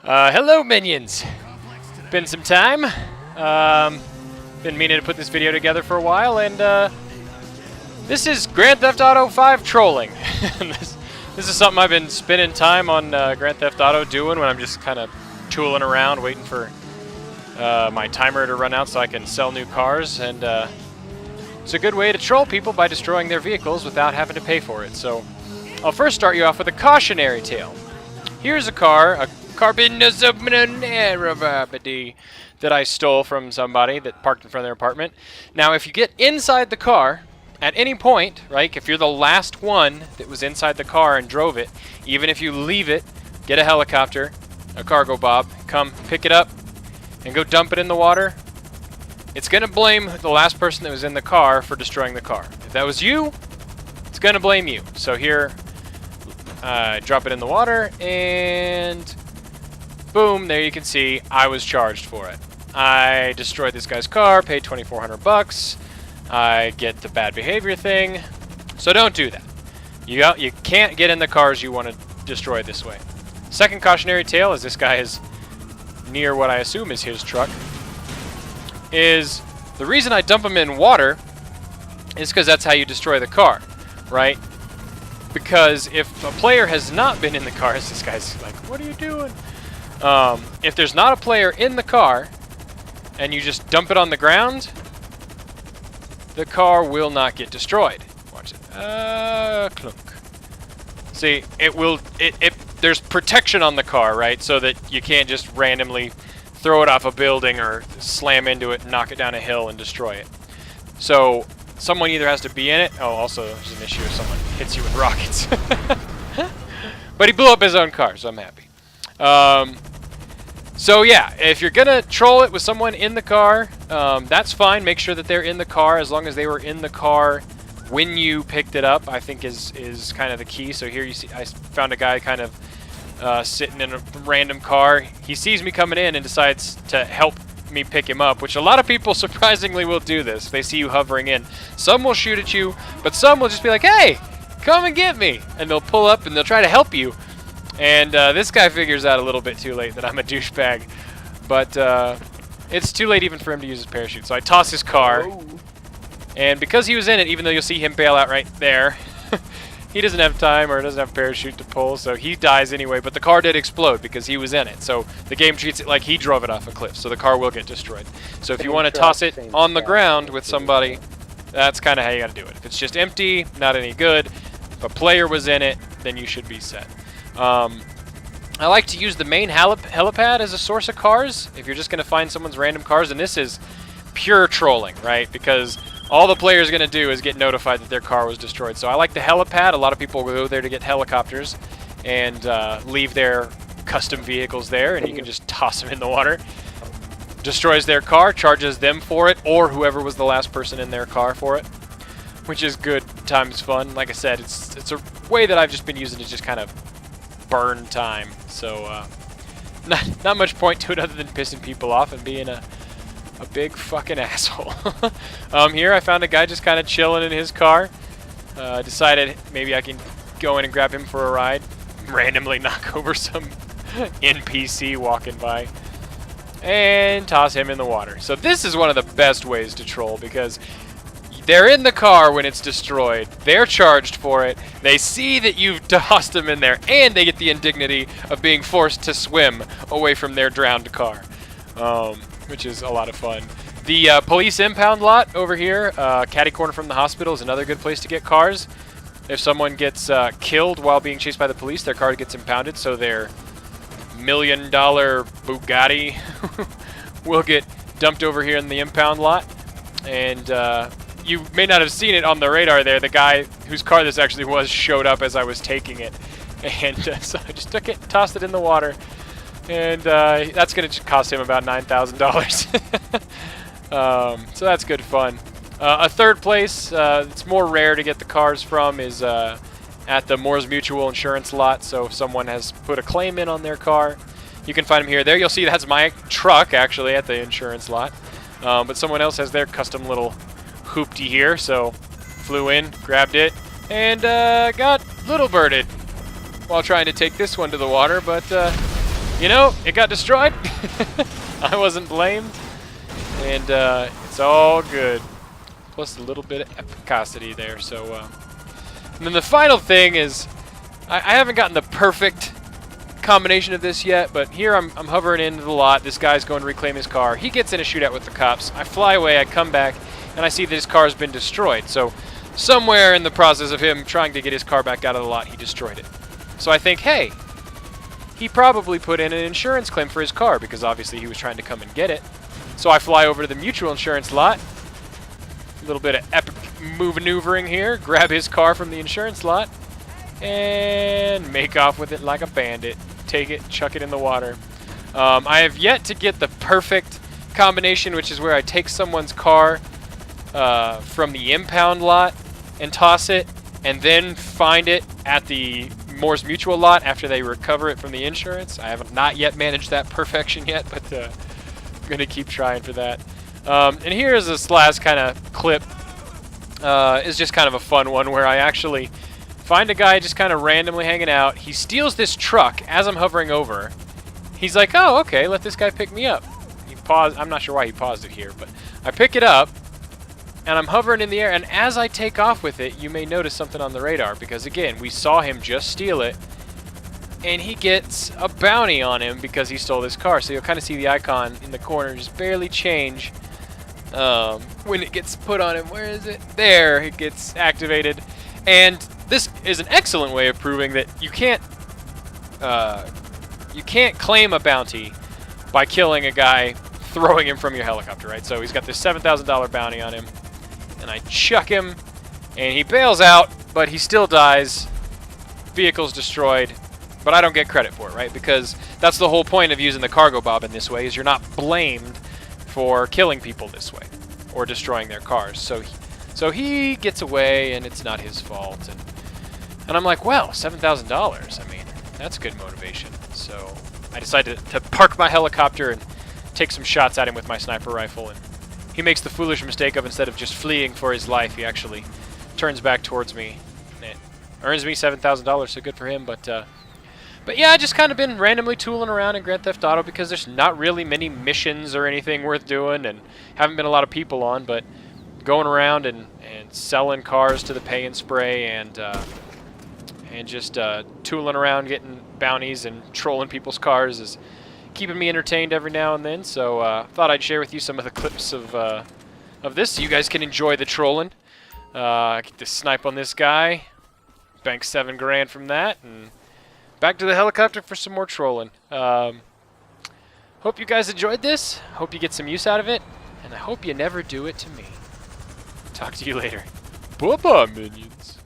Hello, minions. Been some time. Been meaning to put this video together for a while, and this is Grand Theft Auto 5 trolling. this is something I've been spending time on Grand Theft Auto doing when I'm just kind of tooling around, waiting for my timer to run out so I can sell new cars. And it's a good way to troll people by destroying their vehicles without having to pay for it. So I'll first start you off with a cautionary tale. Here's a car, a that I stole from somebody that parked in front of their apartment. Now, if you get inside the car at any point, right, if you're the last one that was inside the car and drove it, even if you leave it, get a helicopter, a cargo bob, come pick it up and go dump it in the water, it's going to blame the last person that was in the car for destroying the car. If that was you, it's going to blame you. So here, drop it in the water, and boom, there you can see I was charged for it. I destroyed this guy's car, paid $2,400. I get the bad behavior thing. So don't do that. You can't get in the cars you want to destroy this way. Second cautionary tale, as this guy is near what I assume is his truck, is the reason I dump him in water is because that's how you destroy the car, right? Because if a player has not been in the car, as this guy's like, what are you doing? If there's not a player in the car and you just dump it on the ground, the car will not get destroyed. Watch it. Clunk. See, there's protection on the car, right? So that you can't just randomly throw it off a building or slam into it and knock it down a hill and destroy it. So someone either has to be in it. Oh, also there's an issue if someone hits you with rockets. But he blew up his own car, so I'm happy. So yeah, if you're gonna troll it with someone in the car, that's fine. Make sure that they're in the car, as long as they were in the car when you picked it up, I think is kind of the key. So here you see, I found a guy kind of sitting in a random car. He sees me coming in and decides to help me pick him up, which a lot of people surprisingly will do this. They see you hovering in. Some will shoot at you, but some will just be like, hey, come and get me. And they'll pull up and they'll try to help you. And this guy figures out a little bit too late that I'm a douchebag. But it's too late even for him to use his parachute. So I toss his car. Whoa. And because he was in it, even though you'll see him bail out right there, he doesn't have time or doesn't have a parachute to pull. So he dies anyway. But the car did explode because he was in it. So the game treats it like he drove it off a cliff. So the car will get destroyed. So if you want to toss it on the ground with somebody, that's kind of how you got to do it. If it's just empty, not any good. If a player was in it, then you should be set. I like to use the main helipad as a source of cars if you're just going to find someone's random cars, and this is pure trolling, right? Because all the player's going to do is get notified that their car was destroyed. So I like the helipad. A lot of people go there to get helicopters and leave their custom vehicles there, and you can just toss them in the water. Destroys their car, charges them for it, or whoever was the last person in their car for it, which is good times fun. Like I said, it's a way that I've just been using to just kind of burn time. So not much point to it other than pissing people off and being a big fucking asshole. Here I found a guy just kind of chilling in his car. Decided maybe I can go in and grab him for a ride. Randomly knock over some NPC walking by and toss him in the water. So this is one of the best ways to troll, because they're in the car when it's destroyed. They're charged for it. They see that you've tossed them in there, and they get the indignity of being forced to swim away from their drowned car, which is a lot of fun. The police impound lot over here, catty corner from the hospital, is another good place to get cars. If someone gets killed while being chased by the police, their car gets impounded, so their $1 million Bugatti will get dumped over here in the impound lot. And you may not have seen it on the radar there. The guy whose car this actually was showed up as I was taking it. And so I just took it, tossed it in the water. And that's going to cost him about $9,000. So that's good fun. A third place, it's more rare to get the cars from, is at the Moore's Mutual insurance lot. So if someone has put a claim in on their car, you can find them here. There you'll see that's my truck, actually, at the insurance lot. But someone else has their custom little hoopty here, so flew in, grabbed it, and got little birded while trying to take this one to the water, but you know, it got destroyed. I wasn't blamed, and it's all good. Plus a little bit of epicosity there, so and then the final thing is, I haven't gotten the perfect combination of this yet, but here I'm hovering into the lot. This guy's going to reclaim his car. He gets in a shootout with the cops. I fly away, I come back, and I see that his car has been destroyed. So somewhere in the process of him trying to get his car back out of the lot, he destroyed it. So I think, hey, he probably put in an insurance claim for his car because obviously he was trying to come and get it. So I fly over to the mutual insurance lot. A little bit of epic maneuvering here. Grab his car from the insurance lot and make off with it like a bandit. Take it, chuck it in the water. I have yet to get the perfect combination, which is where I take someone's car from the impound lot and toss it, and then find it at the Moore's Mutual lot after they recover it from the insurance. I have not yet managed that perfection yet, but I'm going to keep trying for that. And here's this last kind of clip. It's just kind of a fun one where I actually find a guy just kind of randomly hanging out. He steals this truck as I'm hovering over. He's like, oh, okay, let this guy pick me up. He paused. I'm not sure why he paused it here, but I pick it up, and I'm hovering in the air, and as I take off with it, you may notice something on the radar, because again, we saw him just steal it, and he gets a bounty on him because he stole this car. So you'll kind of see the icon in the corner just barely change when it gets put on him. Where is it? There, it gets activated. And this is an excellent way of proving that you can't claim a bounty by killing a guy, throwing him from your helicopter, right? So he's got this $7,000 bounty on him, and I chuck him, and he bails out, but he still dies. Vehicle's destroyed, but I don't get credit for it, right? Because that's the whole point of using the cargo bob in this way, is you're not blamed for killing people this way or destroying their cars. So he gets away, and it's not his fault. And I'm like, well, $7,000. I mean, that's good motivation. So I decided to park my helicopter and take some shots at him with my sniper rifle. And he makes the foolish mistake of, instead of just fleeing for his life, he actually turns back towards me. And it earns me $7,000, so good for him. But yeah, I just kind of been randomly tooling around in Grand Theft Auto because there's not really many missions or anything worth doing, and haven't been a lot of people on, but going around and selling cars to the pay and spray, and just tooling around getting bounties and trolling people's cars is keeping me entertained every now and then. So thought I'd share with you some of the clips of this so you guys can enjoy the trolling. Get the snipe on this guy, bank $7 grand from that, and back to the helicopter for some more trolling. Hope you guys enjoyed this. Hope you get some use out of it, and I hope you never do it to me. Talk to you later. Bye-bye, minions.